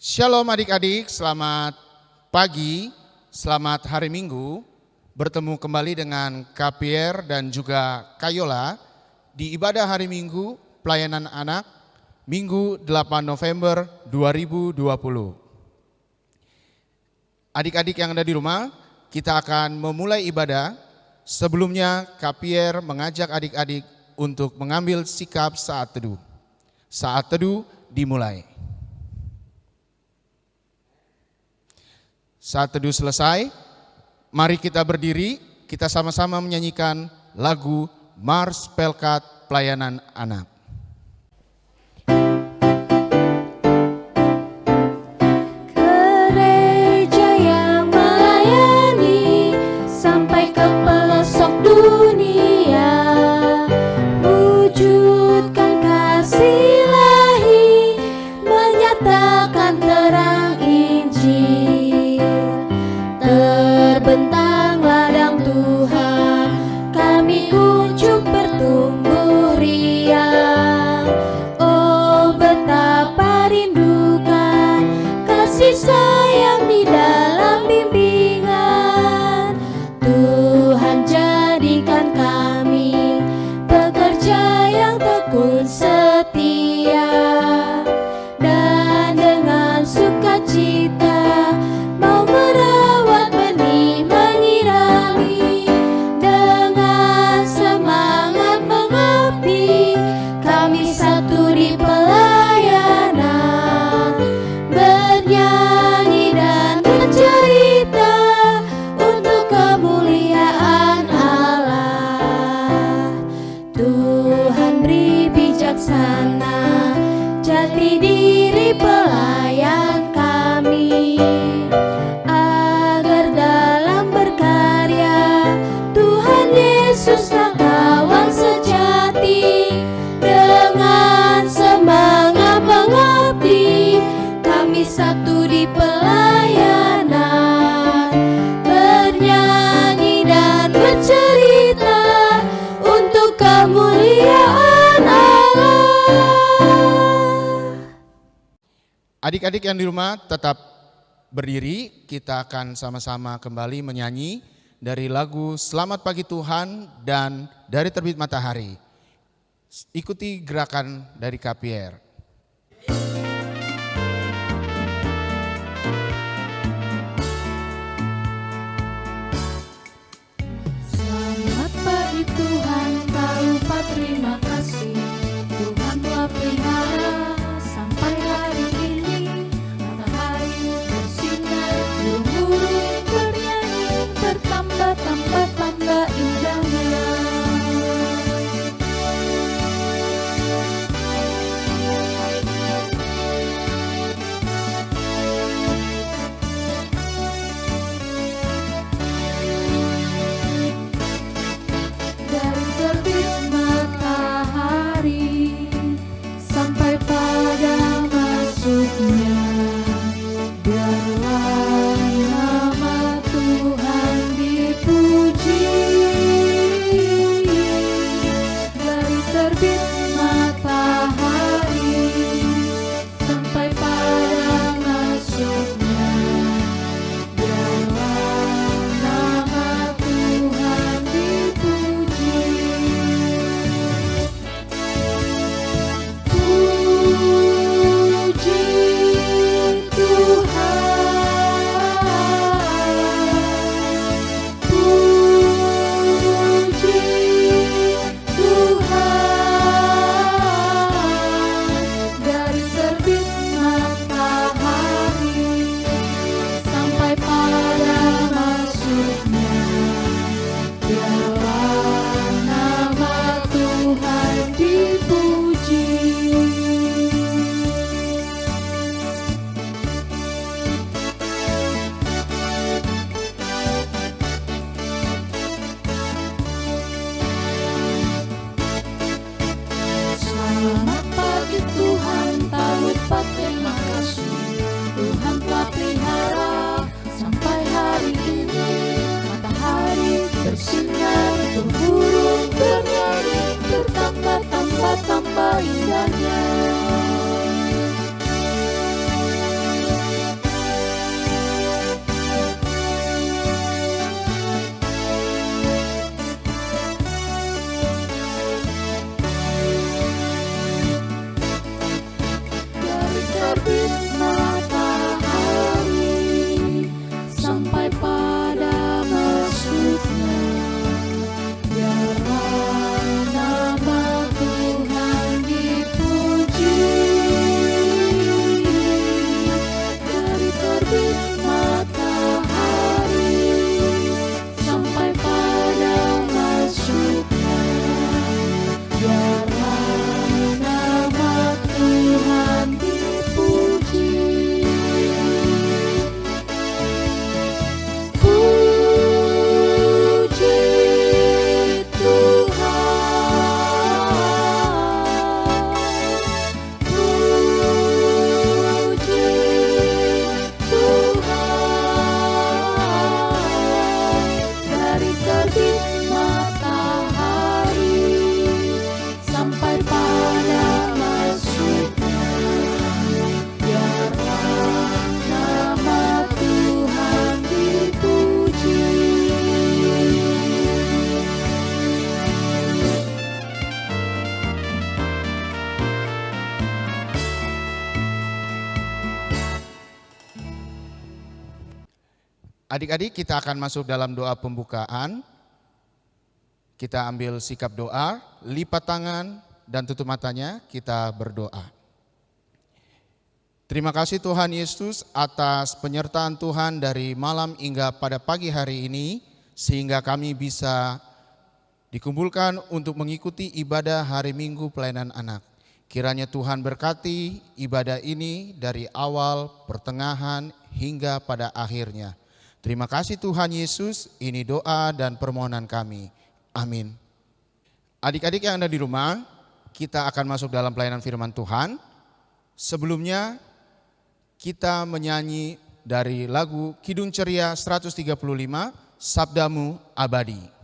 Shalom adik-adik, selamat pagi, selamat hari Minggu. Bertemu kembali dengan KPR dan juga Kayola di ibadah hari Minggu pelayanan anak Minggu 8 November 2020. Adik-adik yang ada di rumah, kita akan memulai ibadah. Sebelumnya KPR mengajak adik-adik untuk mengambil sikap saat teduh. Saat teduh dimulai. Saat teduh selesai, mari kita berdiri, kita sama-sama menyanyikan lagu Mars Pelkat Pelayanan Anak. Gereja yang melayani sampai ke pelosok dunia, wujudkan kasih ilahi, menyatakan terang Injil. Terbentang ladang Tuhan, kami kunjung bertumbuh riang. Oh, betapa rindukan kasih sayang di dalam bimbingan. Tuhan jadikan kami pekerja yang tekun setia, dan dengan sukacita mau merawat benih menyirami. Dengan semangat mengabdi, kami satu di pelayanan, bernyanyi dan bercerita untuk kemuliaan Allah. Tuhan beri bijaksana jati diri pelayan kami, agar dalam berkarya Tuhan Yesuslah kawan sejati. Dengan semangat mengabdi, kami satu di pelayanan, bernyanyi dan bercerita untuk kemuliaan Allah. Adik-adik yang di rumah tetap berdiri, kita akan sama-sama kembali menyanyi dari lagu Selamat Pagi Tuhan dan dari Terbit Matahari. Ikuti gerakan dari KPR. Selamat pagi Tuhan, tak lupa terima kasih. Tuhan telah pelihara sampai hari ini. Matahari bersinar, burung-burung bernyanyi, bertambah-tambah indahnya. Dari terbit matahari sampai pada masuknya, biarlah nama Tuhan dipuji. Dari terbit matahari sampai pada masuknya, biarlah nama Tuhan dipuji. Puji Tuhan, puji Tuhan. Dari terbit matahari sampai pada masuknya, biarlah nama Tuhan dipuji. Selamat pagi Tuhan, tak lupa terima kasih. Tuhan telah pelihara sampai hari ini. Matahari bersinar, burung bernyanyi, bertambah-tambah indahnya. Adik-adik, kita akan masuk dalam doa pembukaan. Kita ambil sikap doa, lipat tangan dan tutup matanya, kita berdoa. Terima kasih Tuhan Yesus atas penyertaan Tuhan dari malam hingga pada pagi hari ini, sehingga kami bisa dikumpulkan untuk mengikuti ibadah hari Minggu pelayanan anak. Kiranya Tuhan berkati ibadah ini dari awal, pertengahan, hingga pada akhirnya. Terima kasih Tuhan Yesus, ini doa dan permohonan kami. Amin. Adik-adik yang ada di rumah, kita akan masuk dalam pelayanan firman Tuhan. Sebelumnya kita menyanyi dari lagu Kidung Ceria 135, Sabdamu Abadi.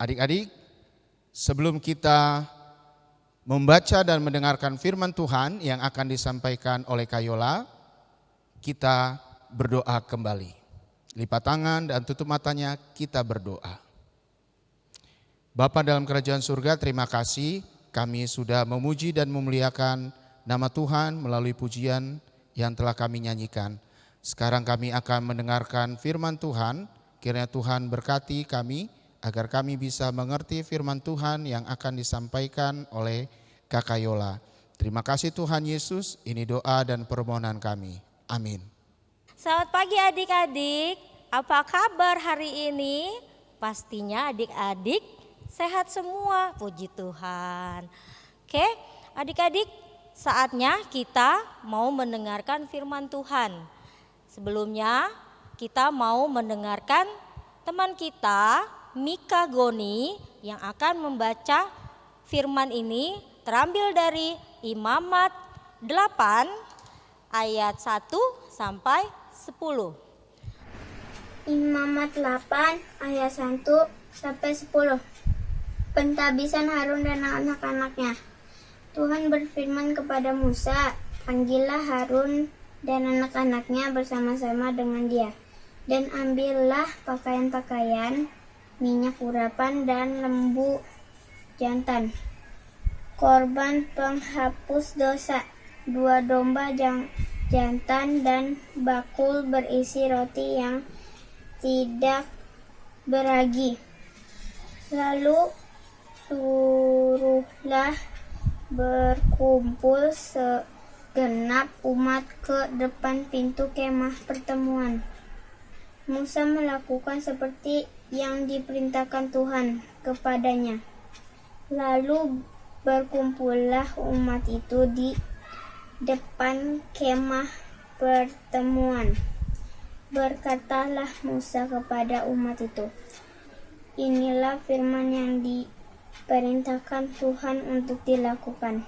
Adik-adik, sebelum kita membaca dan mendengarkan firman Tuhan yang akan disampaikan oleh Kayola, kita berdoa kembali. Lipat tangan dan tutup matanya, kita berdoa. Bapa dalam kerajaan surga, terima kasih kami sudah memuji dan memuliakan nama Tuhan melalui pujian yang telah kami nyanyikan. Sekarang kami akan mendengarkan firman Tuhan, kiranya Tuhan berkati kami, agar kami bisa mengerti firman Tuhan yang akan disampaikan oleh Kak Kayola. Terima kasih Tuhan Yesus, ini doa dan permohonan kami. Amin. Selamat pagi adik-adik, apa kabar hari ini? Pastinya adik-adik sehat semua, puji Tuhan. Oke, adik-adik, saatnya kita mau mendengarkan firman Tuhan. Sebelumnya kita mau mendengarkan teman kita Mika Goni yang akan membaca firman ini terambil dari Imamat 8 ayat 1 sampai 10. Imamat 8 ayat 1 sampai 10. Pentabisan Harun dan anak-anaknya. Tuhan berfirman kepada Musa, panggillah Harun dan anak-anaknya bersama-sama dengan dia, dan ambillah pakaian-pakaian, minyak urapan dan lembu jantan, korban penghapus dosa, 2 domba jantan dan bakul berisi roti yang tidak beragi. Lalu suruhlah berkumpul segenap umat ke depan pintu kemah pertemuan. Musa melakukan seperti yang diperintahkan Tuhan kepadanya. Lalu berkumpullah umat itu di depan kemah pertemuan. Berkatalah Musa kepada umat itu, inilah firman yang diperintahkan Tuhan untuk dilakukan.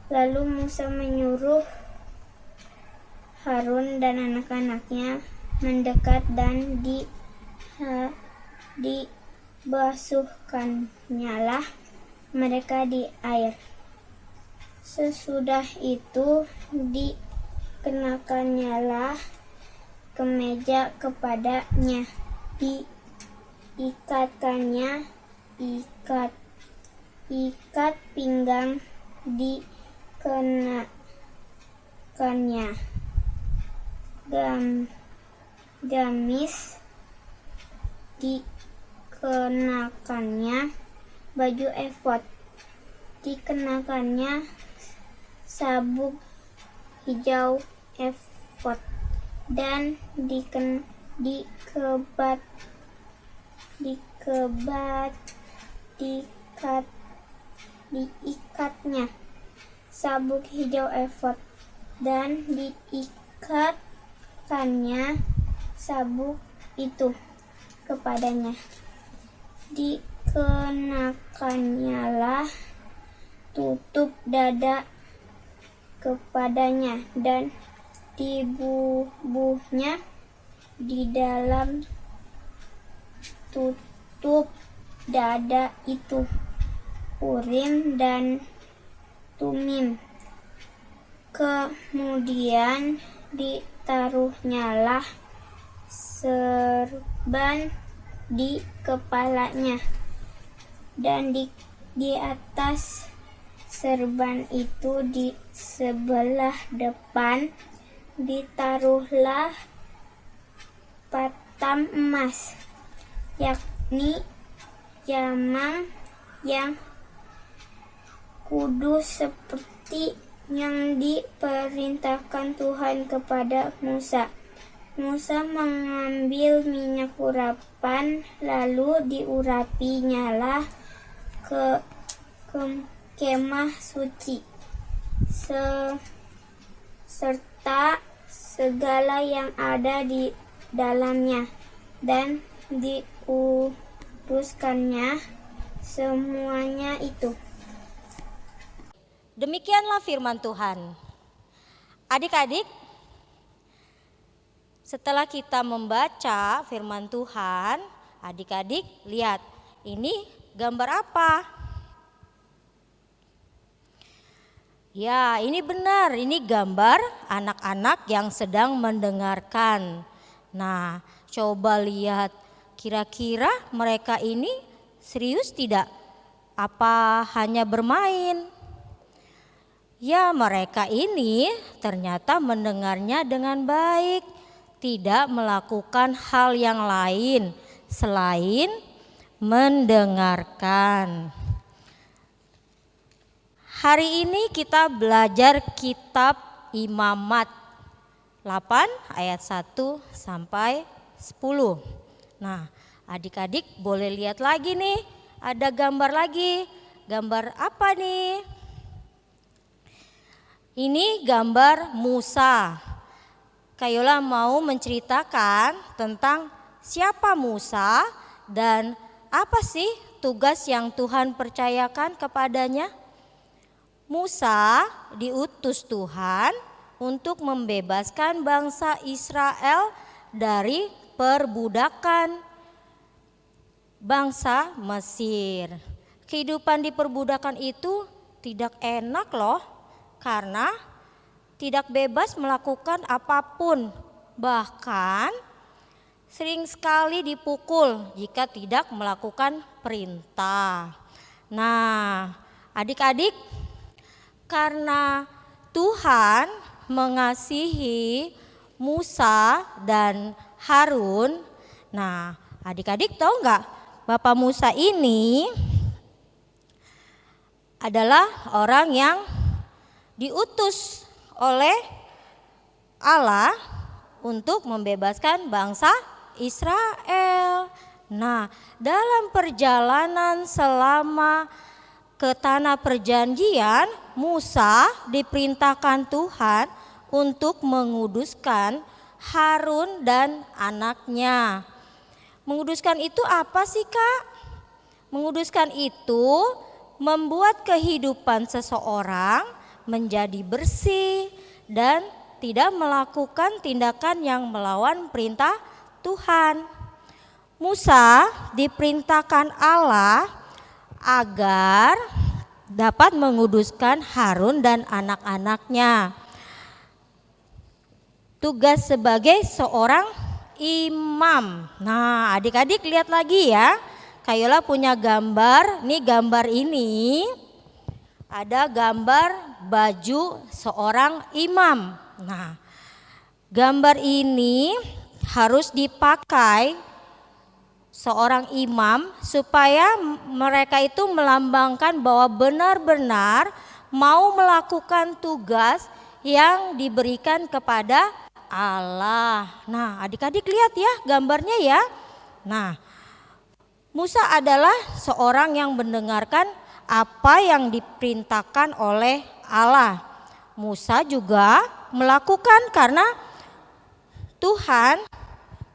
Lalu Musa menyuruh Harun dan anak-anaknya mendekat dan dibasuhkannyalah mereka di air. Sesudah itu dikenakannyalah kemeja kepadanya, diikatkannya ikat pinggang dikenakannya gamis dikenakannya baju efod, dikenakannya sabuk hijau efod, dan diikatnya sabuk hijau efod dan diikatkannya sabuk itu kepadanya. Dikenakannyalah tutup dada kepadanya dan dibubuhnya di dalam tutup dada itu Urim dan Tumim. Kemudian ditaruhnyalah serban di kepalanya, dan di atas serban itu di sebelah depan ditaruhlah patam emas, yakni jamang yang kudus seperti yang diperintahkan Tuhan kepada Musa. Musa mengambil minyak urapan, lalu diurapinya ke kemah suci, serta segala yang ada di dalamnya, dan dikuduskannya semuanya itu. Demikianlah firman Tuhan. Adik-adik, setelah kita membaca firman Tuhan, adik-adik lihat, ini gambar apa? Ya, ini benar, ini gambar anak-anak yang sedang mendengarkan. Nah, coba lihat, kira-kira mereka ini serius tidak? Apa hanya bermain? Ya, mereka ini ternyata mendengarnya dengan baik, tidak melakukan hal yang lain selain mendengarkan. Hari ini kita belajar kitab Imamat 8 ayat 1 sampai 10. Nah, adik-adik boleh lihat lagi nih, ada gambar lagi. Gambar apa nih? Ini gambar Musa. Kayola mau menceritakan tentang siapa Musa dan apa sih tugas yang Tuhan percayakan kepadanya. Musa diutus Tuhan untuk membebaskan bangsa Israel dari perbudakan bangsa Mesir. Kehidupan di perbudakan itu tidak enak loh, karena tidak bebas melakukan apapun, bahkan sering sekali dipukul jika tidak melakukan perintah. Nah, adik-adik, karena Tuhan mengasihi Musa dan Harun, nah adik-adik tahu nggak, Bapak Musa ini adalah orang yang diutus oleh Allah untuk membebaskan bangsa Israel. Nah, dalam perjalanan selama ke tanah perjanjian, Musa diperintahkan Tuhan untuk menguduskan Harun dan anaknya. Menguduskan itu apa sih, Kak? Menguduskan itu membuat kehidupan seseorang menjadi bersih dan tidak melakukan tindakan yang melawan perintah Tuhan. Musa diperintahkan Allah agar dapat menguduskan Harun dan anak-anaknya. Tugas sebagai seorang imam. Nah, adik-adik lihat lagi ya. Kayola punya gambar. Nih gambar ini ada gambar baju seorang imam. Nah, gambar ini harus dipakai seorang imam supaya mereka itu melambangkan bahwa benar-benar mau melakukan tugas yang diberikan kepada Allah. Nah, adik-adik lihat ya gambarnya ya. Nah, Musa adalah seorang yang mendengarkan apa yang diperintahkan oleh Allah. Musa juga Melakukan karena Tuhan,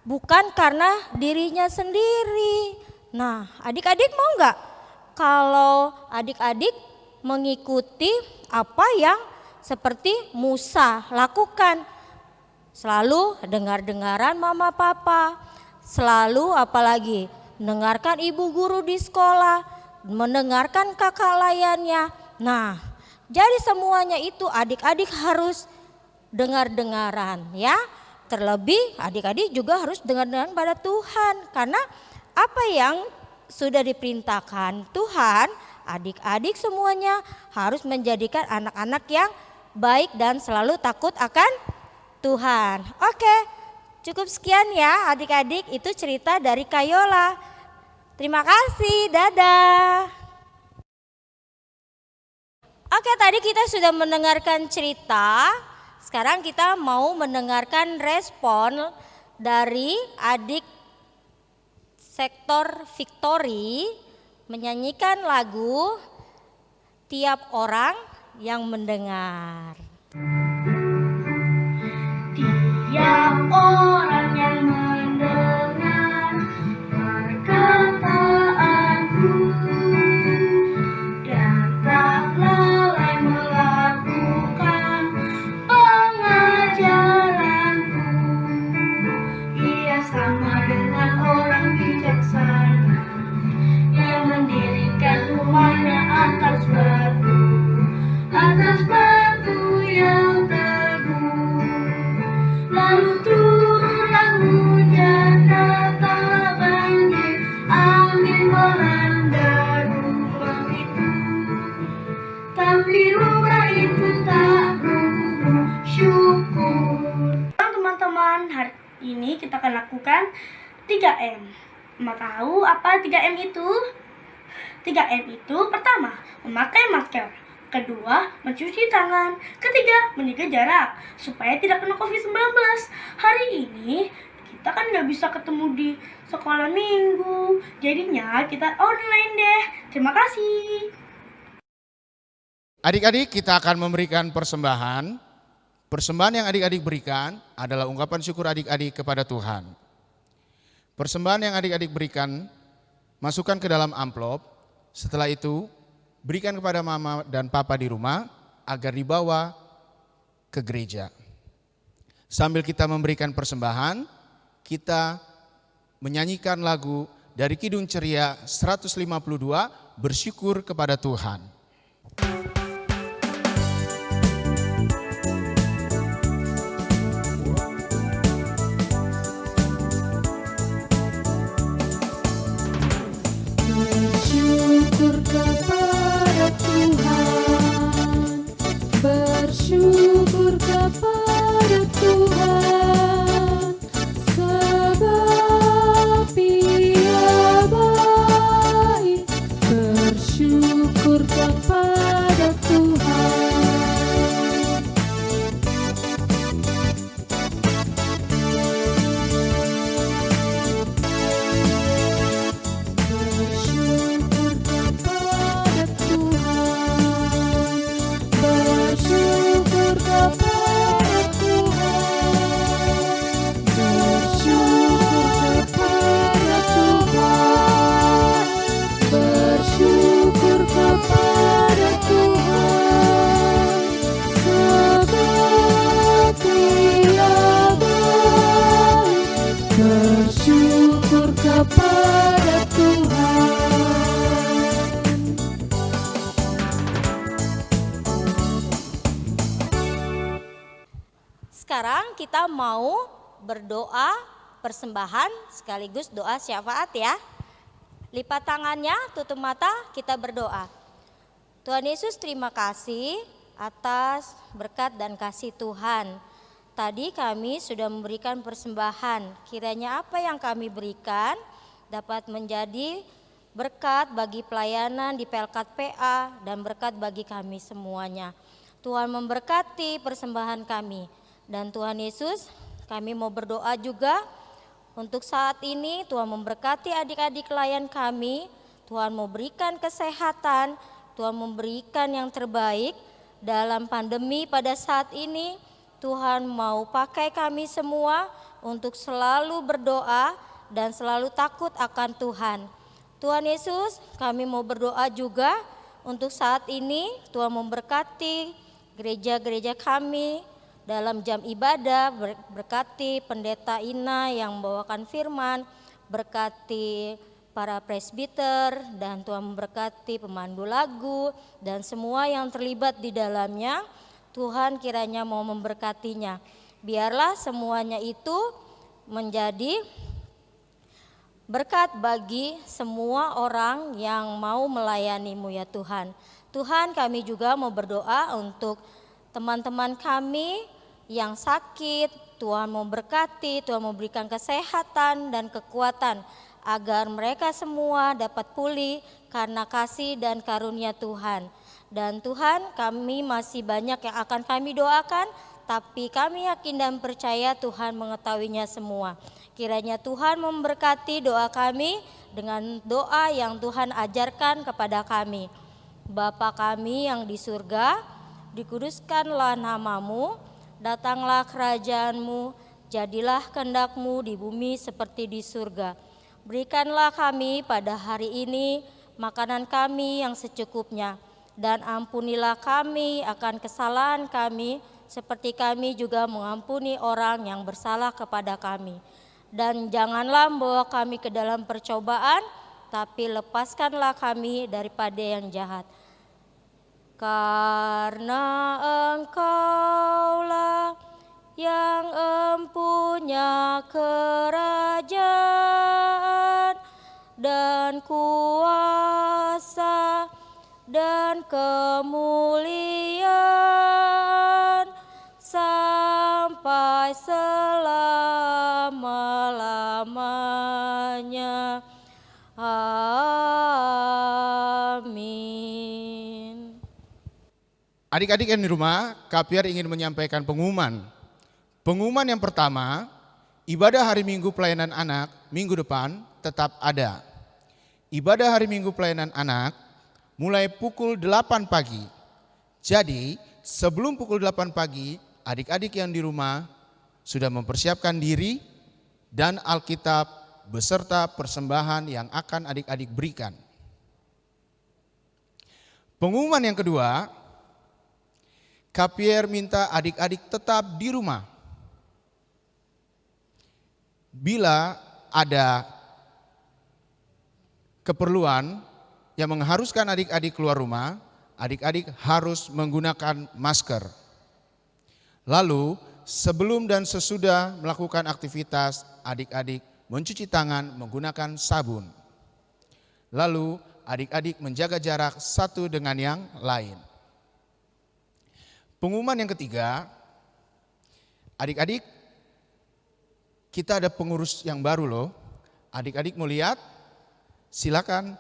bukan karena dirinya sendiri. Nah, adik-adik mau nggak kalau adik-adik mengikuti apa yang seperti Musa lakukan? Selalu dengar-dengaran mama papa, selalu apalagi mendengarkan ibu guru di sekolah, mendengarkan kakak layannya. Nah, jadi semuanya itu adik-adik harus dengar-dengaran ya. Terlebih adik-adik juga harus dengar-dengaran pada Tuhan. Karena apa yang sudah diperintahkan Tuhan, adik-adik semuanya harus menjadikan anak-anak yang baik dan selalu takut akan Tuhan. Oke, cukup sekian ya adik-adik, itu cerita dari Kayola. Terima kasih, dadah. Oke, tadi kita sudah mendengarkan cerita. Sekarang kita mau mendengarkan respon dari adik sektor Victory menyanyikan lagu Tiap Orang yang Mendengar. Tiap orang yang mendengar perkataanku dan tak lalai melakukan pengajaranku, ia sama dengan orang bijaksana yang mendirikan rumahnya atas batu yang teguh. Lalu turunlah hujan, datanglah banjir, angin melanda rumah itu. Tapi rumah itu tak runtuh, syukur. Teman-teman, hari ini kita akan lakukan 3M. Mau tahu apa 3M itu? 3M itu pertama, memakai masker. Kedua, mencuci tangan. Ketiga, menjaga jarak supaya tidak kena COVID-19. Hari ini kita kan nggak bisa ketemu di sekolah minggu, jadinya kita online deh. Terima kasih. Adik-adik, kita akan memberikan persembahan. Persembahan yang adik-adik berikan adalah ungkapan syukur adik-adik kepada Tuhan. Persembahan yang adik-adik berikan, masukkan ke dalam amplop. Setelah itu, berikan kepada mama dan papa di rumah agar dibawa ke gereja. Sambil kita memberikan persembahan, kita menyanyikan lagu dari Kidung Ceria 152, Bersyukur kepada Tuhan. Bersyukur kepada Tuhan, bersyukur kepada Tuhan, sebab Ia baik. Bersyukur kepada Tuhan. Bersyukur kepada Tuhan, bersyukur kepada Tuhan, bersyukur kepada Tuhan, bersyukur kepada Tuhan, sebab Dia baik. Bersyukur kepada Tuhan. Sekarang kita mau berdoa persembahan sekaligus doa syafaat ya. Lipat tangannya, tutup mata, kita berdoa. Tuhan Yesus, terima kasih atas berkat dan kasih Tuhan. Tadi kami sudah memberikan persembahan. Kiranya apa yang kami berikan dapat menjadi berkat bagi pelayanan di Pelkat PA dan berkat bagi kami semuanya. Tuhan memberkati persembahan kami. Dan Tuhan Yesus, kami mau berdoa juga untuk saat ini. Tuhan memberkati adik-adik klien kami. Tuhan mau berikan kesehatan, Tuhan memberikan yang terbaik dalam pandemi pada saat ini. Tuhan mau pakai kami semua untuk selalu berdoa dan selalu takut akan Tuhan. Tuhan Yesus, kami mau berdoa juga untuk saat ini Tuhan memberkati gereja-gereja kami dalam jam ibadah, berkati pendeta Ina yang membawakan firman, berkati para presbiter, dan Tuhan memberkati pemandu lagu dan semua yang terlibat di dalamnya. Tuhan kiranya mau memberkatinya. Biarlah semuanya itu menjadi berkat bagi semua orang yang mau melayani-Mu ya Tuhan. Tuhan, kami juga mau berdoa untuk teman-teman kami yang sakit. Tuhan mau berkati, Tuhan mau berikan kesehatan dan kekuatan agar mereka semua dapat pulih karena kasih dan karunia Tuhan. Dan Tuhan, kami masih banyak yang akan kami doakan, tapi kami yakin dan percaya Tuhan mengetahuinya semua. Kiranya Tuhan memberkati doa kami dengan doa yang Tuhan ajarkan kepada kami. Bapa kami yang di surga, dikuduskanlah nama-Mu, datanglah kerajaan-Mu, jadilah kehendak-Mu di bumi seperti di surga. Berikanlah kami pada hari ini makanan kami yang secukupnya, dan ampunilah kami akan kesalahan kami, seperti kami juga mengampuni orang yang bersalah kepada kami. Dan janganlah membawa kami ke dalam percobaan, tapi lepaskanlah kami daripada yang jahat. Karena Engkaulah yang empunya kerajaan dan kuasa dan kemuliaan sampai selama-lamanya. Amin. Adik-adik yang di rumah, KPR ingin menyampaikan pengumuman. Pengumuman yang pertama, ibadah hari Minggu pelayanan anak minggu depan tetap ada. Ibadah hari Minggu pelayanan anak mulai pukul 8 pagi. Jadi sebelum pukul 8 pagi, adik-adik yang di rumah sudah mempersiapkan diri dan Alkitab beserta persembahan yang akan adik-adik berikan. Pengumuman yang kedua, KPR minta adik-adik tetap di rumah. Bila ada keperluan yang mengharuskan adik-adik keluar rumah, adik-adik harus menggunakan masker. Lalu sebelum dan sesudah melakukan aktivitas, adik-adik mencuci tangan menggunakan sabun. Lalu adik-adik menjaga jarak satu dengan yang lain. Pengumuman yang ketiga, adik-adik, kita ada pengurus yang baru loh. Adik-adik mau lihat? Silakan.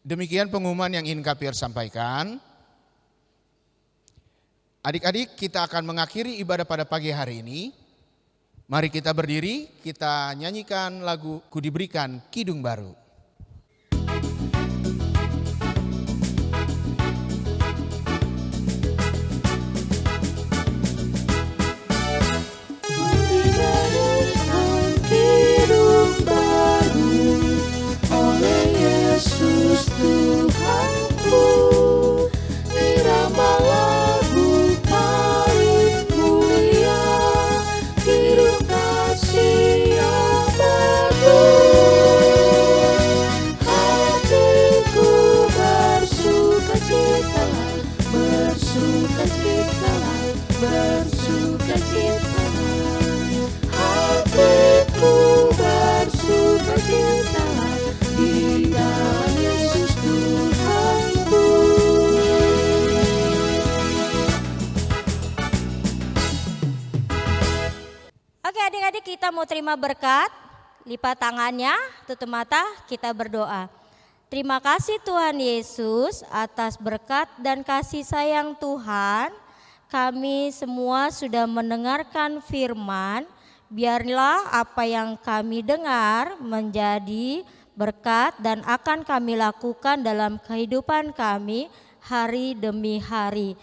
Demikian pengumuman yang ingin KPR sampaikan. Adik-adik, kita akan mengakhiri ibadah pada pagi hari ini. Mari kita berdiri, kita nyanyikan lagu Ku Diberikan Kidung Baru. Kidung baru oleh Yesus Tuhanku, irama lagu paling mulia, kidung kasih yang bagus. Hatiku bersukacitalah, bersukacitalah, bersukacitalah. Hatiku bersukacitalah di dalam Yesus Tuhanku. Oke adik-adik, kita mau terima berkat. Lipat tangannya, tutup mata, kita berdoa. Terima kasih Tuhan Yesus atas berkat dan kasih sayang Tuhan. Kami semua sudah mendengarkan firman. Biarlah apa yang kami dengar menjadi berkat dan akan kami lakukan dalam kehidupan kami hari demi hari.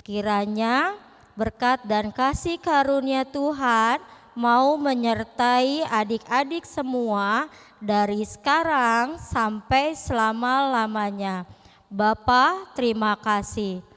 Kiranya berkat dan kasih karunia Tuhan mau menyertai adik-adik semua dari sekarang sampai selama-lamanya. Bapa, terima kasih.